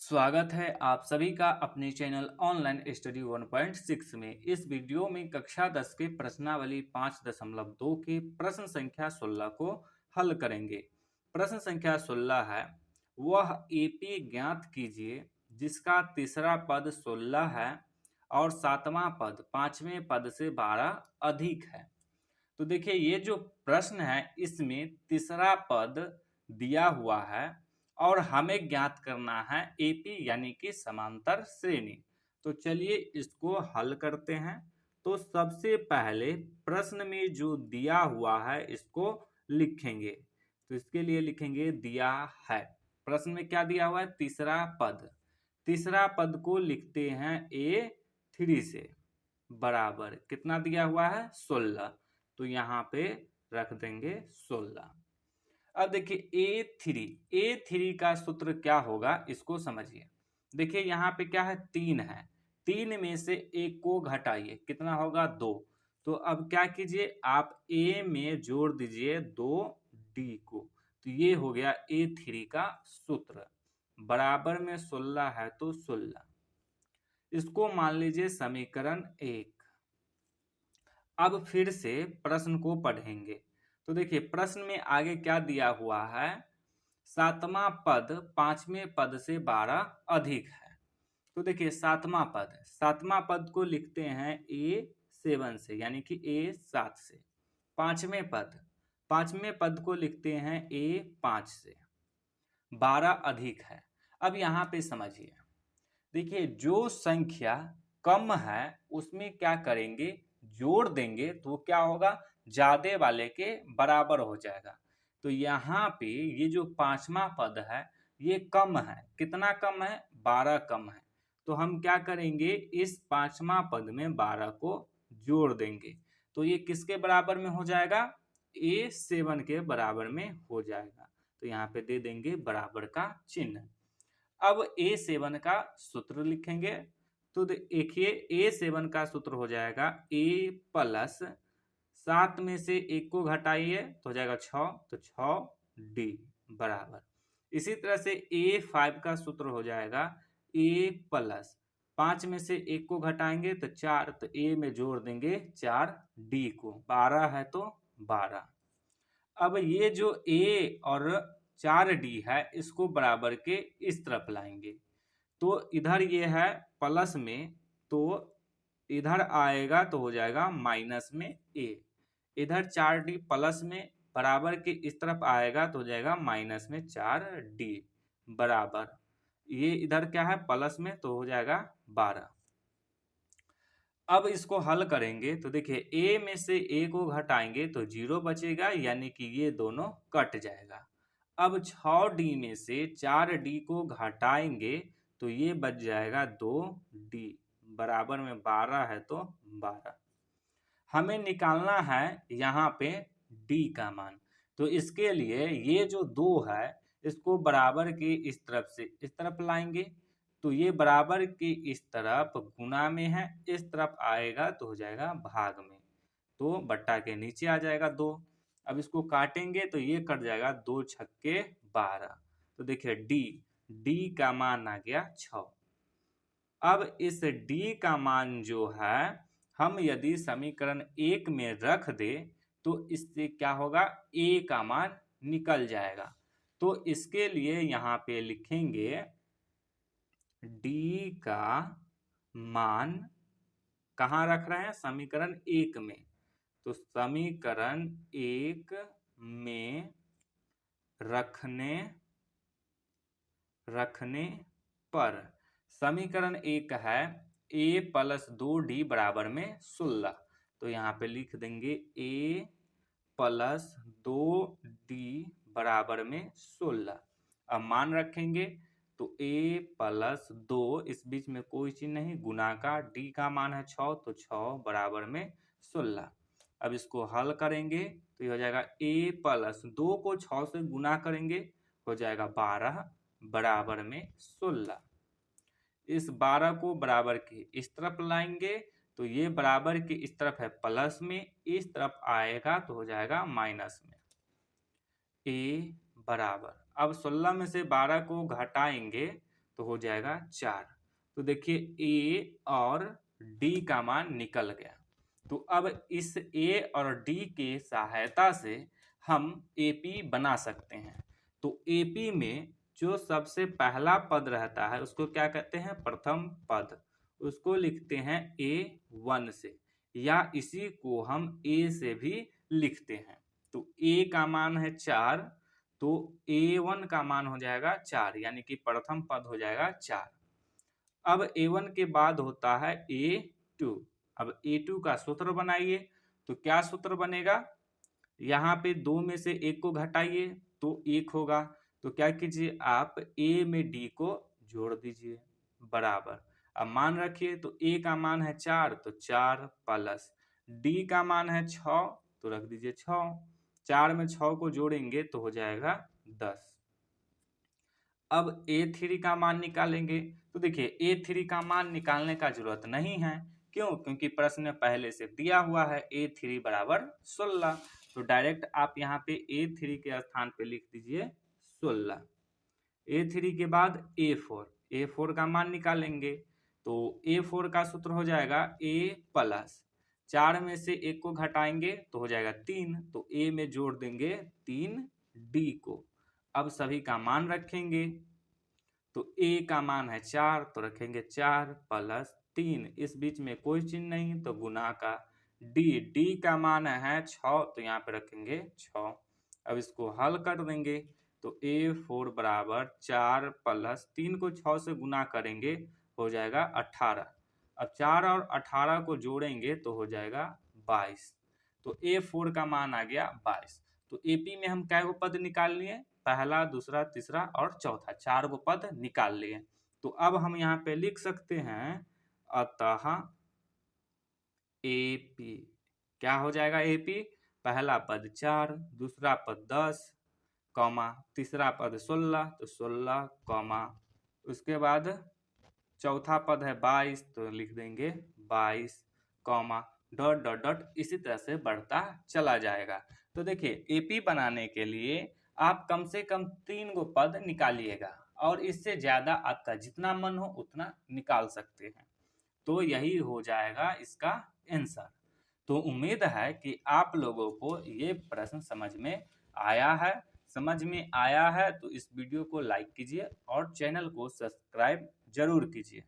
स्वागत है आप सभी का अपने चैनल ऑनलाइन स्टडी 1.6 में। इस वीडियो में कक्षा 10 के प्रश्नावली 5.2 के प्रश्न संख्या 16 को हल करेंगे। प्रश्न संख्या 16 है, वह एपी ज्ञात कीजिए जिसका तीसरा पद 16 है और सातवां पद पांचवें पद से 12 अधिक है। तो देखिए, ये जो प्रश्न है इसमें तीसरा पद दिया हुआ है और हमें ज्ञात करना है एपी यानी कि समांतर श्रेणी। तो चलिए इसको हल करते हैं। तो सबसे पहले प्रश्न में जो दिया हुआ है इसको लिखेंगे। तो इसके लिए लिखेंगे दिया है। प्रश्न में क्या दिया हुआ है? तीसरा पद। तीसरा पद को लिखते हैं A3 से बराबर कितना दिया हुआ है? 16। तो यहाँ पे रख देंगे 16। अब देखिए A3 का सूत्र क्या होगा इसको समझिए। देखिए यहाँ पे क्या है? 3 है। 3 में से एक को घटाइए, कितना होगा? 2। तो अब क्या कीजिए, आप A में जोड़ दीजिए 2D को। तो ये हो गया A3 का सूत्र। बराबर में 16 है तो 16। इसको मान लीजिए समीकरण 1। अब फिर से प्रश्न को पढ़ेंगे। तो देखिए प्रश्न में आगे क्या दिया हुआ है? सातवां पद पांचवें पद से 12 अधिक है। तो देखिए सातवां पद को लिखते हैं A7 से यानी कि A7 से। पांचवें पद को लिखते हैं A5 से। 12 अधिक है। अब यहाँ पे समझिए, देखिए जो संख्या कम है उसमें क्या करेंगे? जोड़ देंगे तो क्या होगा? ज्यादा वाले के बराबर हो जाएगा। तो यहाँ पे ये जो पांचवा पद है ये कम है। कितना कम है? 12 कम है। तो हम क्या करेंगे? इस पांचवा पद में 12 को जोड़ देंगे। तो ये किसके बराबर में हो जाएगा? A7 के बराबर में हो जाएगा। तो यहाँ पे दे देंगे बराबर का चिन्ह। अब A7 का सूत्र लिखेंगे। तो देखिए A7 का सूत्र हो जाएगा A प्लस 7 में से एक को घटाइए तो हो जाएगा 6, तो 6D बराबर। इसी तरह से A5 का सूत्र हो जाएगा A प्लस 5 में से एक को घटाएंगे तो 4, तो A में जोड़ देंगे 4D को। 12 है तो 12। अब ये जो A और 4D है इसको बराबर के इस तरफ लाएंगे। तो इधर ये है प्लस में, तो इधर आएगा तो हो जाएगा माइनस में A। इधर 4D प्लस में बराबर के इस तरफ आएगा तो हो जाएगा माइनस में 4D बराबर। ये इधर क्या है? प्लस में, तो हो जाएगा 12। अब इसको हल करेंगे तो देखिए A में से A को घटाएंगे तो 0 बचेगा यानी कि ये दोनों कट जाएगा। अब 6D में से 4D को घटाएंगे तो ये बच जाएगा 2D बराबर में 12 है तो 12। हमें निकालना है यहाँ पे D का मान। तो इसके लिए ये जो 2 है इसको बराबर के इस तरफ से इस तरफ लाएंगे। तो ये बराबर के इस तरफ गुना में है, इस तरफ आएगा तो हो जाएगा भाग में। तो बट्टा के नीचे आ जाएगा 2। अब इसको काटेंगे तो ये कट जाएगा 2 छक्के 12। तो देखिए D का मान आ गया 6। अब इस D का मान जो है हम यदि समीकरण 1 में रख दे तो इससे क्या होगा? A का मान निकल जाएगा। तो इसके लिए यहाँ पे लिखेंगे D का मान कहाँ रख रहे हैं? समीकरण 1 में। तो समीकरण 1 में रखने पर समीकरण 1 है A प्लस 2D बराबर में 16। तो यहाँ पे लिख देंगे A प्लस 2D बराबर में 16। अब मान रखेंगे तो A प्लस 2, इस बीच में कोई चीज नहीं, गुना का D का मान है 6 तो 6 बराबर में 16। अब इसको हल करेंगे तो ये हो जाएगा A प्लस 2 को 6 से गुना करेंगे हो जाएगा 12 बराबर में 16। इस 12 को बराबर के इस तरफ लाएंगे तो ये बराबर के इस तरफ है प्लस में, इस तरफ आएगा तो हो जाएगा माइनस में। A बराबर, अब 16 में से 12 को घटाएंगे तो हो जाएगा 4। तो देखिए ए और डी का मान निकल गया। तो अब इस ए और डी के सहायता से हम एपी बना सकते हैं। तो एपी में जो सबसे पहला पद रहता है उसको क्या कहते हैं, प्रथम पद। उसको लिखते हैं A1 से, या इसी को हम ए से भी लिखते हैं। तो ए का मान है 4, तो A1 का मान हो जाएगा 4, यानी कि प्रथम पद हो जाएगा 4। अब A1 के बाद होता है A2। अब A2 का सूत्र बनाइए। तो क्या सूत्र बनेगा, यहाँ पे 2 में से 1 को घटाइए तो 1 होगा। तो क्या कीजिए, आप A में D को जोड़ दीजिए, बराबर। अब मान रखिए, तो A का मान है 4, तो 4 प्लस D का मान है 6, तो रख दीजिए 6। 4 में 6 को जोड़ेंगे तो हो जाएगा 10। अब A3 का मान निकालेंगे। तो देखिए A3 का मान निकालने का जरूरत नहीं है, क्यों? क्योंकि प्रश्न में पहले से दिया हुआ है A3 बराबर 16। तो डायरेक्ट आप यहाँ पे A3 के स्थान पे लिख दीजिए 16। A3 के बाद A4 का मान निकालेंगे। तो A4 का सूत्र हो जाएगा A प्लस 4 में से 1 को घटाएंगे तो हो जाएगा 3, तो A में जोड़ देंगे 3D को। अब सभी का मान रखेंगे। तो A का मान है 4, तो रखेंगे 4 प्लस 3, इस बीच में कोई चिन्ह नहीं तो गुना का। D का मान है 6, तो यहाँ पे रखेंगे 6। अब इसको हल कर देंगे। तो A4 बराबर 4 प्लस 3 को 6 से गुना करेंगे हो जाएगा 18। अब 4 और 18 को जोड़ेंगे तो हो जाएगा 22। तो A4 का मान आ गया 22। तो AP में हम क्या पद निकाल लिए, पहला, दूसरा, तीसरा और चौथा, 4 गो पद निकाल लिए। तो अब हम यहाँ पे लिख सकते हैं, अतः AP क्या हो जाएगा, AP पहला पद 4, दूसरा पद 10, कॉमा तीसरा पद 16, तो 16 कॉमा उसके बाद चौथा पद है 22, तो लिख देंगे 22 कॉमा डॉट डॉट डॉट, इसी तरह से बढ़ता चला जाएगा। तो देखिए एपी बनाने के लिए आप कम से कम 3 गो पद निकालिएगा, और इससे ज्यादा आपका जितना मन हो उतना निकाल सकते हैं। तो यही हो जाएगा इसका आंसर। तो उम्मीद है कि आप लोगों को ये प्रश्न समझ में आया है। समझ में आया है तो इस वीडियो को लाइक कीजिए और चैनल को सब्सक्राइब जरूर कीजिए।